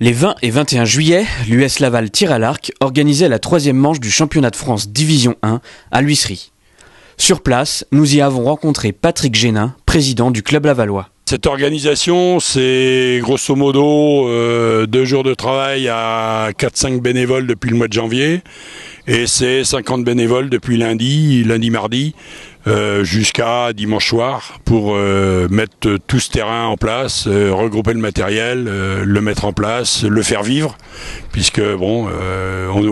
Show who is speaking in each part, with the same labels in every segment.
Speaker 1: Les 20 et 21 juillet, l'US Laval tir à l'arc organisait la 3e manche du championnat de France Division 1 à l'Huisserie. Sur place, nous y avons rencontré Patrick Génin, président du club lavallois.
Speaker 2: Cette organisation, c'est grosso modo 2 jours de travail à 4-5 bénévoles depuis le mois de janvier. Et c'est 50 bénévoles depuis lundi, mardi, jusqu'à dimanche soir pour mettre tout ce terrain en place, regrouper le matériel, le mettre en place, le faire vivre, puisque on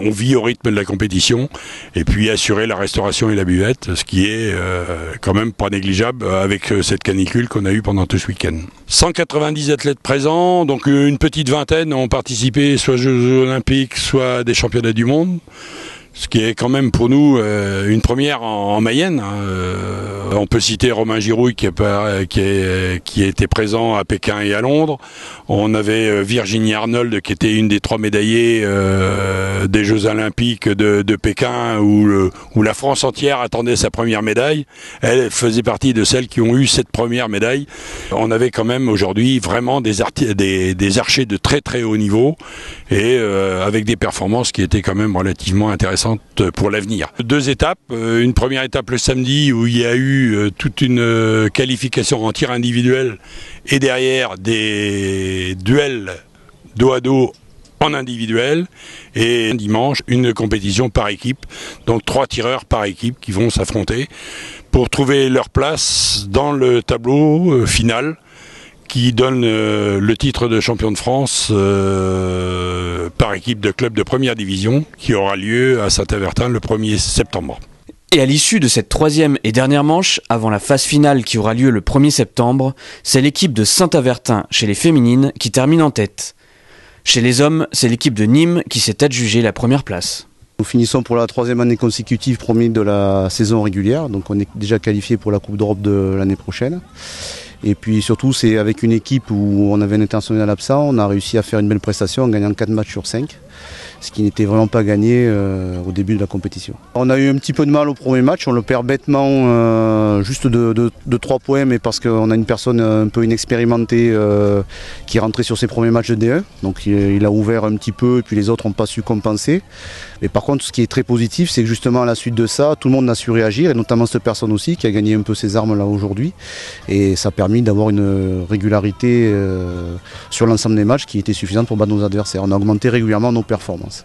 Speaker 2: vit au rythme de la compétition, et puis assurer la restauration et la buvette, ce qui est quand même pas négligeable avec cette canicule qu'on a eue pendant tout ce week-end. 190 athlètes présents, donc une petite vingtaine ont participé soit aux Jeux Olympiques, soit à des championnats du monde. Ce qui est quand même pour nous une première en Mayenne. On peut citer Romain Girouille qui était présent à Pékin et à Londres. On avait Virginie Arnold qui était une des 3 médaillées des Jeux Olympiques de Pékin où la France entière attendait sa première médaille. Elle faisait partie de celles qui ont eu cette première médaille. On avait quand même aujourd'hui vraiment des archers de très très haut niveau et avec des performances qui étaient quand même relativement intéressantes pour l'avenir. 2 étapes, une première étape le samedi où il y a eu toute une qualification en tir individuel et derrière des duels dos à dos en individuel, et dimanche une compétition par équipe, donc 3 tireurs par équipe qui vont s'affronter pour trouver leur place dans le tableau final qui donne le titre de champion de France par équipe de club de première division qui aura lieu à Saint-Avertin le 1er septembre.
Speaker 1: Et à l'issue de cette 3e et dernière manche, avant la phase finale qui aura lieu le 1er septembre, c'est l'équipe de Saint-Avertin chez les féminines qui termine en tête. Chez les hommes, c'est l'équipe de Nîmes qui s'est adjugée la première place.
Speaker 3: Nous finissons pour la 3e année consécutive premier de la saison régulière, donc on est déjà qualifié pour la Coupe d'Europe de l'année prochaine. Et puis surtout, c'est avec une équipe où on avait un international absent, on a réussi à faire une belle prestation en gagnant 4 matchs sur 5, ce qui n'était vraiment pas gagné au début de la compétition. On a eu un petit peu de mal au premier match, on le perd bêtement juste de 3 points, mais parce qu'on a une personne un peu inexpérimentée qui est rentrée sur ses premiers matchs de D1, donc il a ouvert un petit peu et puis les autres n'ont pas su compenser. Mais par contre, ce qui est très positif, c'est que justement à la suite de ça, tout le monde a su réagir, et notamment cette personne aussi qui a gagné un peu ses armes là aujourd'hui, et ça a permis d'avoir une régularité sur l'ensemble des matchs qui était suffisante pour battre nos adversaires. On a augmenté régulièrement nos performances.